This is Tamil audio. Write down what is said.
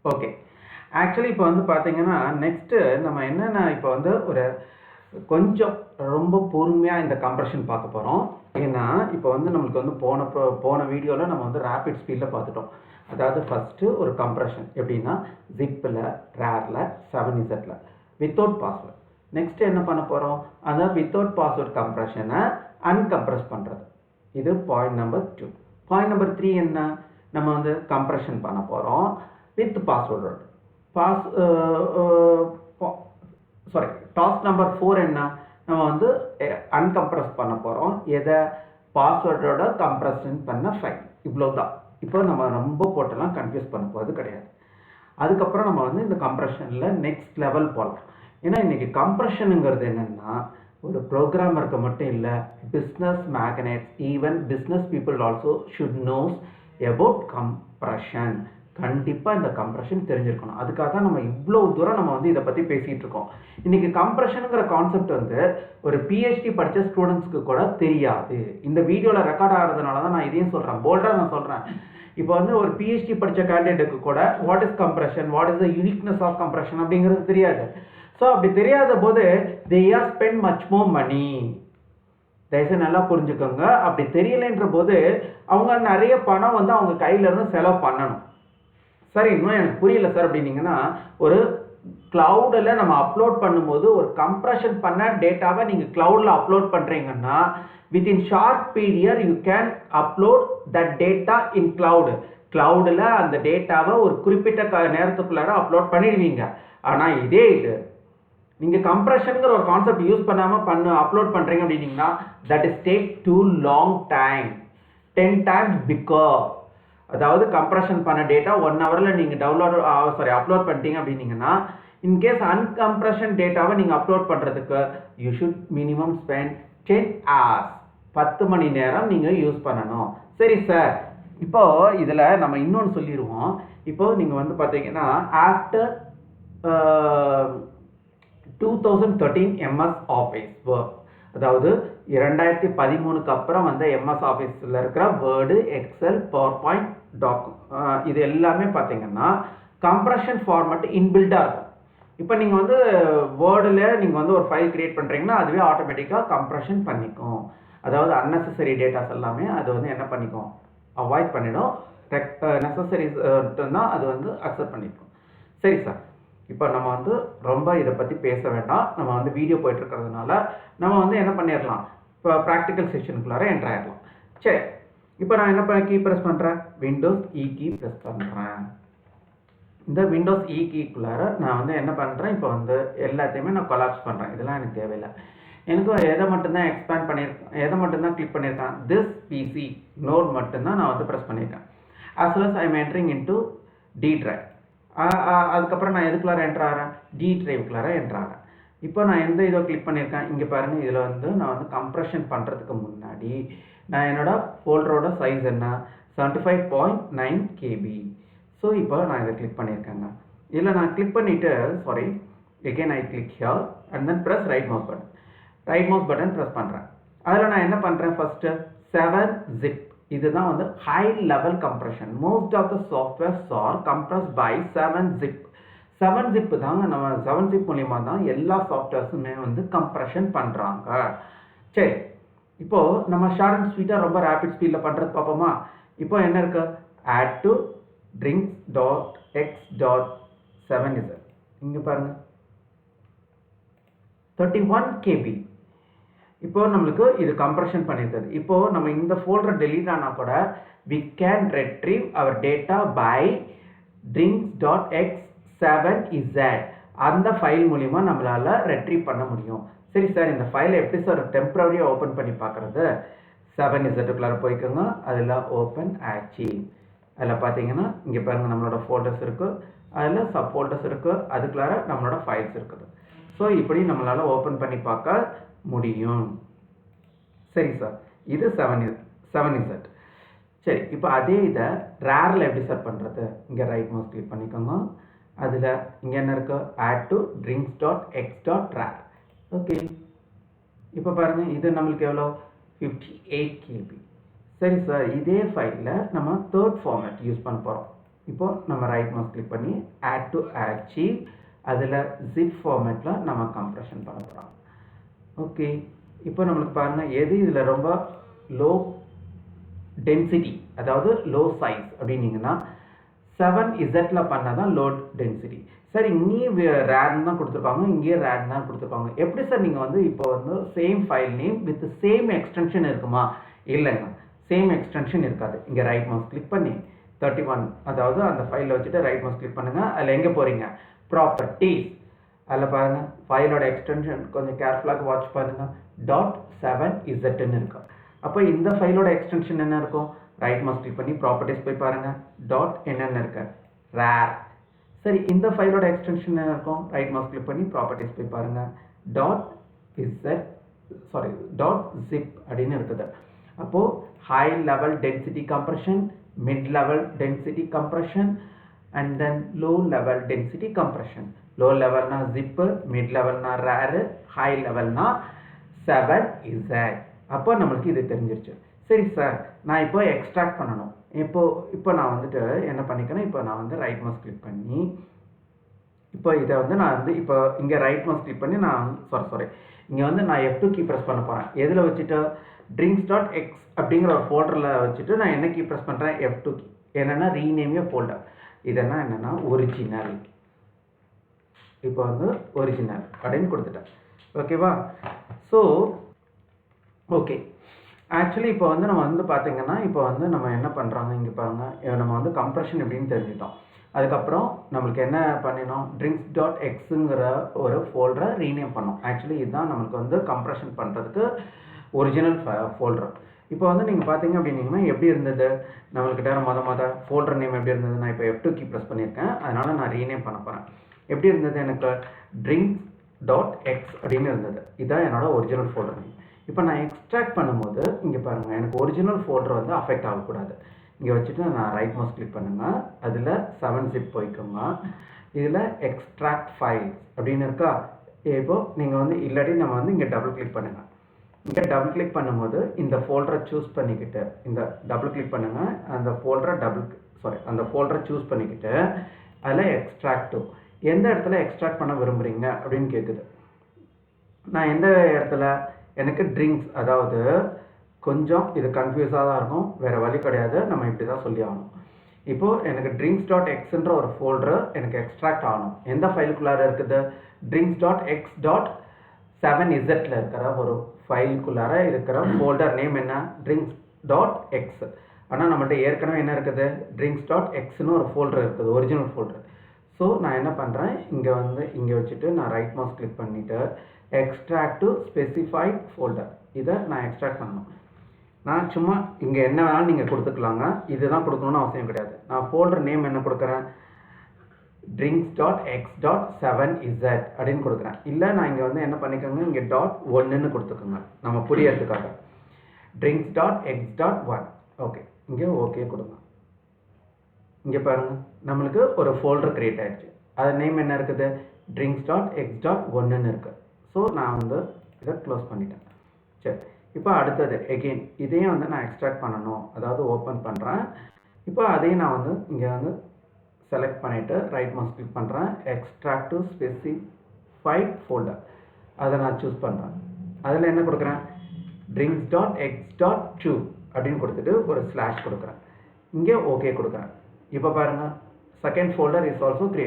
ஓகே. ஆக்சுவலி இப்போ வந்து பார்த்தீங்கன்னா, நெக்ஸ்ட்டு நம்ம என்னென்ன இப்போ வந்து ஒரு கொஞ்சம் ரொம்ப பொறுமையாக இந்த கம்ப்ரெஷன் பார்க்க போகிறோம். ஏன்னா இப்போ வந்து நம்மளுக்கு வந்து போன வீடியோவில் நம்ம வந்து ரேபிட் ஸ்பீடில் பார்த்துட்டோம். அதாவது ஃபஸ்ட்டு ஒரு கம்ப்ரெஷன் எப்படின்னா ஜிப்பில், ரேரில், 7Zல வித்தவுட் பாஸ்வேர்ட். நெக்ஸ்ட்டு என்ன பண்ண போகிறோம், அதாவது வித்தவுட் பாஸ்வேர்ட் கம்ப்ரெஷனை அன்கம்ப்ரெஸ் பண்ணுறது. இது பாயிண்ட் நம்பர் 2. பாயிண்ட் நம்பர் 3 என்ன, நம்ம வந்து கம்ப்ரெஷன் பண்ண போகிறோம் வித் பாஸ்வேர்டோட. டாஸ்க் நம்பர் 4 என்ன, நம்ம வந்து அன்கம்ப்ரெஸ் பண்ண போகிறோம் எதை, பாஸ்வேர்டோட கம்ப்ரெஷன் பண்ண ஃபைல். இவ்வளோ தான். இப்போ நம்ம ரொம்ப போட்டெல்லாம் கன்ஃபியூஸ் பண்ண போகிறது கிடையாது. அதுக்கப்புறம் நம்ம வந்து இந்த கம்ப்ரெஷனில் நெக்ஸ்ட் லெவல் போகலாம். ஏன்னா இன்றைக்கி கம்ப்ரெஷனுங்கிறது என்னென்னா ஒரு ப்ரோக்ராமருக்கு மட்டும் இல்லை, business magnets, even business people also should nose about compression. கண்டிப்பாக இந்த கம்ப்ரெஷன் தெரிஞ்சிருக்கணும். அதுக்காக தான் நம்ம இவ்வளோ தூரம் நம்ம வந்து இதை பற்றி பேசிகிட்டு இருக்கோம். இன்றைக்கி கம்ப்ரெஷனுங்கிற கான்செப்ட் வந்து ஒரு பிஹெச்டி படித்த ஸ்டூடெண்ட்ஸ்க்கு கூட தெரியாது. இந்த வீடியோவில் ரெக்கார்ட் ஆகிறதுனால தான் நான் இதையும் சொல்கிறேன், போல்டாக நான் சொல்கிறேன். இப்போ வந்து ஒரு பிஹெச்டி படித்த கேண்டிடேட்டுக்கு கூட what is compression, what is the uniqueness of compression அப்படிங்கிறது தெரியாது. ஸோ அப்படி தெரியாத போது they are spend much more மணி. தயவுசெய்து நல்லா புரிஞ்சுக்கோங்க. அப்படி தெரியலைன்ற போது அவங்க நிறைய பணம் வந்து அவங்க கையிலேருந்து செலவு பண்ணணும். சார் இன்னும் எனக்கு புரியல சார் அப்படின்னீங்கன்னா, ஒரு க்ளவுடில் நம்ம அப்லோட் பண்ணும்போது ஒரு கம்ப்ரெஷன் பண்ண டேட்டாவை நீங்கள் க்ளவுடில் அப்லோட் பண்ணுறீங்கன்னா within short period you can upload that data in cloud. க்ளவுடில் அந்த டேட்டாவை ஒரு குறிப்பிட்ட நேரத்துக்குள்ளார அப்லோட் பண்ணிடுவீங்க. ஆனால் இதே இது நீங்கள் கம்ப்ரெஷனுங்கிற ஒரு கான்செப்ட் யூஸ் பண்ணாமல் அப்லோட் பண்ணுறீங்க அப்படின்னீங்கன்னா that is take too long time, 10 times because. அதாவது கம்ப்ரெஷன் பண்ண டேட்டா 1 ஹவரில் நீங்கள் அப்லோட் பண்ணிட்டீங்க அப்படின்னீங்கன்னா, இன்கேஸ் அன்கம்ப்ரெஷன் டேட்டாவை நீங்கள் அப்லோட் பண்ணுறதுக்கு you should minimum spend 10 hours, 10 மணி நேரம் நீங்கள் யூஸ் பண்ணணும். சரி சார், இப்போது இதில் நம்ம இன்னொன்று சொல்லிடுவோம். இப்போது நீங்கள் வந்து பார்த்தீங்கன்னா ஆஃப்டர் 2013 MS ஆஃபீஸ் ஒர்க், அதாவது 2013க்கு அப்புறம் வந்து MS ஆஃபீஸில் இருக்கிற வேர்டு, எக்ஸல், பவர் பாயிண்ட், இது எல்லாமே பார்த்தீங்கன்னா கம்ப்ரெஷன் ஃபார்மேட் இன்பில்டாக இருக்கும். இப்போ நீங்கள் வந்து வேர்டில் நீங்கள் வந்து ஒரு ஃபைல் கிரியேட் பண்ணுறீங்கன்னா அதுவே ஆட்டோமேட்டிக்காக கம்ப்ரெஷன் பண்ணிக்கும். அதாவது அன்னெசரி டேட்டாஸ் எல்லாமே அது வந்து என்ன பண்ணிக்கும், அவாய்ட் பண்ணிடும். நெசசரிஸ் தான் அது வந்து அக்செப்ட் பண்ணிக்கும். சரி சார், இப்போ நம்ம வந்து ரொம்ப இதை பற்றி பேச வேண்டாம். நம்ம வந்து வீடியோ போயிட்டு இருக்கிறதுனால நம்ம வந்து என்ன பண்ணிடலாம், இப்போ ப்ராக்டிக்கல் செஷனுக்குள்ளார என்ட்ரு ஆகிடலாம். சரி, இப்போ நான் என்ன கீ ப்ரெஸ் பண்ணுறேன், விண்டோஸ் இ கீ ப்ரெஸ் பண்ணுறேன். இந்த விண்டோஸ் இ கீக்குள்ளார நான் வந்து என்ன பண்ணுறேன், இப்போ வந்து எல்லாத்தையுமே நான் கொலாப்ஸ் பண்ணுறேன். இதெல்லாம் எனக்கு தேவையில்லை. எனக்கு எதை மட்டும்தான் எக்ஸ்பேண்ட் பண்ணியிருக்கேன், எதை மட்டும்தான் கிளிக் பண்ணியிருக்கேன், திஸ் பிசி நோட் மட்டும்தான் நான் வந்து ப்ரெஸ் பண்ணியிருக்கேன். As well as I am entering into D drive. அதுக்கப்புறம் நான் எதுக்குள்ளார என்ட்ரு ஆகிறேன், டி ட்ரைவுக்குள்ளார என்ட்ரு ஆகிறேன். இப்போ நான் எந்த இதோ கிளிக் பண்ணியிருக்கேன், இங்கே பாருங்கள். இதில் வந்து நான் வந்து கம்ப்ரெஷன் பண்ணுறதுக்கு முன்னாடி நான் என்னோட ஃபோல்டரோட சைஸ் என்ன, 75.9 KB. ஸோ இப்போ நான் இதை கிளிக் பண்ணியிருக்கேங்க. இதில் நான் கிளிக் பண்ணிவிட்டு again I click here and then press right mouse button press பண்ணுறேன். அதில் நான் என்ன பண்ணுறேன், ஃபஸ்ட்டு 7-zip. இதுதான் வந்து high level compression. Most of the softwares are compressed by 7-zip. 7-zip தாங்க, நம்ம 7-zip மூலிமா தான் எல்லா சாஃப்ட்வேர்ஸுமே வந்து கம்ப்ரெஷன் பண்ணுறாங்க. சரி, இப்போது நம்ம ஷார்ட் அண்ட் ஸ்வீட்டாக ரொம்ப ரேபிட் ஸ்பீடில் பண்ணுறது பார்ப்போமா. இப்போ என்ன இருக்கு, add to drinks.x.7z. இங்கே பாருங்கள் 31 KB. இப்போ நம்மளுக்கு இது கம்ப்ரெஷன் பண்ணியிருக்குது. இப்போது நம்ம இந்த ஃபோல்டர் டெலீட் ஆனால் கூட we can retrieve our data by drinks.x7z. அந்த ஃபைல் மூலிமா நம்மளால் ரெட்ரீவ் பண்ண முடியும். சரி சார், இந்த ஃபைலை எப்படி சார் டெம்பரரியாக ஓப்பன் பண்ணி பார்க்குறது, 7zக்குள்ளார போய்க்கோங்க. அதில் ஓப்பன் ஆச்சு. அதில் பார்த்தீங்கன்னா இங்கே பாருங்கள் நம்மளோட ஃபோல்டர்ஸ் இருக்குது, அதில் சப் ஃபோல்டர்ஸ் இருக்குது, அதுக்குள்ளார நம்மளோட ஃபைல்ஸ் இருக்குது. ஸோ இப்படி நம்மளால் ஓப்பன் பண்ணி பார்க்க முடியும். சரி சார், இது 7z. சரி, இப்போ அதே இதை ரேரில் எப்படி சார் பண்ணுறது, இங்கே ரைட் மவுஸ் கிளிக் பண்ணிக்கோங்க. அதில் இங்கே என்ன இருக்குது, add to drinks.x.rar. ஓகே, இப்போ பாருங்கள் இது நம்மளுக்கு எவ்வளோ, 58 KB. சரி சார், இதே ஃபைலில் நம்ம தேர்ட் ஃபார்மேட் யூஸ் பண்ண போகிறோம். இப்போ நம்ம ரைட் மவுஸ் கிளிக் பண்ணி ஆட் டு ஆர்ச்சிவ், அதில் ஜிப் ஃபார்மேட்டில் நம்ம கம்ப்ரெஷன் பண்ண போகிறோம். ஓகே, இப்போ நம்மளுக்கு பாருங்கள் எது இதில் ரொம்ப லோ டென்சிட்டி, அதாவது லோ சைஸ் அப்படின்னீங்கன்னா 7Zல பண்ணால் தான் லோ டென்சிட்டி. சார் இங்கேயும் ரேட் தான் கொடுத்துருக்காங்க, இங்கேயும் ரேட் தான் கொடுத்துருக்காங்க. எப்படி சார் நீங்கள் வந்து இப்போ வந்து same file name with same extension இருக்குமா? இல்லைங்க, சேம் எக்ஸ்டென்ஷன் இருக்காது. இங்கே ரைட் மவுஸ் கிளிக் பண்ணி 31, அதாவது அந்த ஃபைலில் வச்சுட்டு ரைட் மவுஸ் கிளிக் பண்ணுங்கள். அதில் எங்கே போகிறீங்க? ப்ராப்பர்ட்டிஸ். அதில் பாருங்கள் ஃபைலோட எக்ஸ்டென்ஷன் கொஞ்சம் கேர்ஃபுல்லாக வாட்ச் பண்ணுங்கள். .7Zன்னு இருக்கும். அப்போ இந்த ஃபைலோட எக்ஸ்டென்ஷன் என்ன இருக்கும்? ரைட் மவுஸ் கிளிக் பண்ணி ப்ராப்பர்ட்டிஸ் போய் பாருங்கள். டாட் என்னென்ன இருக்கு? ரேர். சரி, இந்த ஃபைலோட எக்ஸ்டென்ஷன் என்ன இருக்கும்? ரைட் மவுஸ் கிளிக் பண்ணி ப்ராப்பர்ட்டிஸ் போய் பாருங்கள். டாட் ஜிப் அப்படின்னு இருக்குது. அப்போது high level density compression, mid level density compression and then low level density compression. Low லெவல்னா ஜிப்பு, மிட் லெவல்னா ரேரு, ஹை லெவல்னா 7Z. அப்போ நம்மளுக்கு இது தெரிஞ்சிருச்சு. சரி சார், நான் இப்போ எக்ஸ்ட்ராக்ட் பண்ணணும். இப்போ நான் வந்துட்டு என்ன பண்ணிக்கிறேன்? இப்போ நான் வந்து ரைட் மவுஸ் கிளிக் பண்ணி இப்போ இதை வந்து நான் வந்து இப்போ இங்கே ரைட் மவுஸ் கிளிக் பண்ணி நான் இங்கே வந்து நான் F2 கீ ப்ரெஸ் பண்ண போகிறேன். எதில் வச்சுட்டு? drinks.x அப்படிங்கிற ஒரு ஃபோல்டரில் வச்சுட்டு நான் என்ன கீ ப்ரெஸ் பண்ணுறேன்? F2 key. என்னென்னா ரீநேம் ஏ ஃபோல்டர். இதெல்லாம் என்னென்னா ஒரிஜினல். இப்போ வந்து ஒரிஜினல் அப்படின்னு கொடுத்துட்டேன். ஓகேவா? ஸோ ஓகே, ஆக்சுவலி இப்போ வந்து நம்ம வந்து பார்த்தீங்கன்னா இப்போ வந்து நம்ம என்ன பண்ணுறாங்க இங்கே பாருங்கள், நம்ம வந்து கம்ப்ரெஷன் எப்படின்னு தெரிஞ்சுட்டோம். அதுக்கப்புறம் நம்மளுக்கு என்ன பண்ணினோம்? drinks.xங்கிற ஒரு ஃபோல்டரை ரீநேம் பண்ணோம். ஆக்சுவலி இதுதான் நம்மளுக்கு வந்து கம்ப்ரெஷன் பண்ணுறதுக்கு ஒரிஜினல் ஃபோல்டர். இப்போ வந்து நீங்கள் பார்த்தீங்க அப்படின்னீங்கன்னா எப்படி இருந்தது நம்மளுக்கிட்ட ஃபோல்டர் நேம் எப்படி இருந்தது? நான் இப்போ F2 கீ ப்ரெஸ் பண்ணியிருக்கேன், அதனால் நான் ரீநேம் பண்ண போகிறேன். எப்படி இருந்தது? எனக்கு drinks.x அப்படின்னு இருந்தது. இதுதான் என்னோட ஒரிஜினல் ஃபோல்டர் நேம். இப்போ நான் எக்ஸ்ட்ராக்ட் பண்ணும்போது இங்கே பாருங்கள், எனக்கு ஒரிஜினல் ஃபோல்டர் வந்து அஃபெக்ட் ஆகக்கூடாது. இங்கே வச்சுட்டு நான் ரைட் மவுஸ் கிளிக் பண்ணுங்கள். அதில் 7zip போய்க்கோங்க. இதில் எக்ஸ்ட்ராக்ட் ஃபைல்ஸ் அப்படின்னு இருக்கா? இப்போது நீங்கள் வந்து இல்லாட்டி நம்ம வந்து இங்கே டபுள் கிளிக் பண்ணுங்கள். இங்கே டபுள் கிளிக் பண்ணும்போது இந்த ஃபோல்டரை சூஸ் பண்ணிக்கிட்டு இந்த டபுள் கிளிக் பண்ணுங்கள். அந்த ஃபோல்டரை சூஸ் பண்ணிக்கிட்டு அதில் எக்ஸ்ட்ராக்ட் டு எந்த இடத்துல எக்ஸ்ட்ராக்ட் பண்ண விரும்புகிறீங்க அப்படின்னு கேட்குது. நான் எந்த இடத்துல? எனக்கு ட்ரிங்க்ஸ், அதாவது கொஞ்சம் இது கன்ஃபியூஸாக தான் இருக்கும், வேறு வழி கிடையாது, நம்ம இப்படி தான் சொல்லி ஆகணும். இப்போது எனக்கு drinks.xன்ற ஒரு ஃபோல்டரு எனக்கு எக்ஸ்ட்ராக்ட் ஆகணும். எந்த ஃபைலுக்குள்ளார இருக்குது? drinks.x.7Zல இருக்கிற ஒரு ஃபைலுக்குள்ளார இருக்கிற ஃபோல்டர் நேம் என்ன? drinks.x. ஆனால் நம்மள்ட்ட ஏற்கனவே என்ன இருக்குது? drinks.xன்னு ஒரு ஃபோல்டர் இருக்குது, ஒரிஜினல் ஃபோல்டர். ஸோ நான் என்ன பண்ணுறேன், இங்கே வச்சுட்டு நான் ரைட் மவுஸ் கிளிக் பண்ணிவிட்டு எக்ஸ்ட்ராக்ட் டு ஸ்பெசிஃபைட் ஃபோல்டர், இதை நான் எக்ஸ்ட்ராக்ட் பண்ணணும். நான் சும்மா இங்கே என்ன வேணாலும் நீங்கள் கொடுத்துக்கலாங்க, இதுதான் கொடுக்கணும்னு அவசியம் கிடையாது. நான் ஃபோல்டர் நேம் என்ன கொடுக்குறேன்? drinks.x.7z அப்படின்னு கொடுக்குறேன். இல்லை நான் இங்கே வந்து என்ன பண்ணிக்கோங்க, இங்கே .1ன்னு கொடுத்துக்கோங்க நம்ம புரியறதுக்காக. drinks.x.1. ஓகே, இங்கே ஓகே கொடுங்க. இங்கே பாருங்கள், நம்மளுக்கு ஒரு ஃபோல்டர் க்ரியேட் ஆகிடுச்சு. அது நேம் என்ன இருக்குது? drinks.x.1ன்னு இருக்குது. ஸோ நான் வந்து இதை க்ளோஸ் பண்ணிட்டேன். சரி, இப்போ அடுத்தது எகெயின் இதையும் வந்து நான் எக்ஸ்ட்ராக்ட் பண்ணணும், அதாவது ஓப்பன் பண்ணுறேன். இப்போ அதையும் நான் வந்து இங்கே வந்து செலக்ட் பண்ணிவிட்டு ரைட் மவுஸ் கிளிக் பண்ணுறேன். எக்ஸ்ட்ராக்ட் டு ஸ்பெசிஃபைட் ஃபோல்டர், அதை நான் சூஸ் பண்ணுறேன். அதில் என்ன கொடுக்குறேன்? drinks.x.2 அப்படின்னு கொடுத்துட்டு ஒரு ஸ்லாஷ் கொடுக்குறேன். இங்கே ஓகே கொடுக்குறேன். இப்போ பாருங்கள், second folder is also create.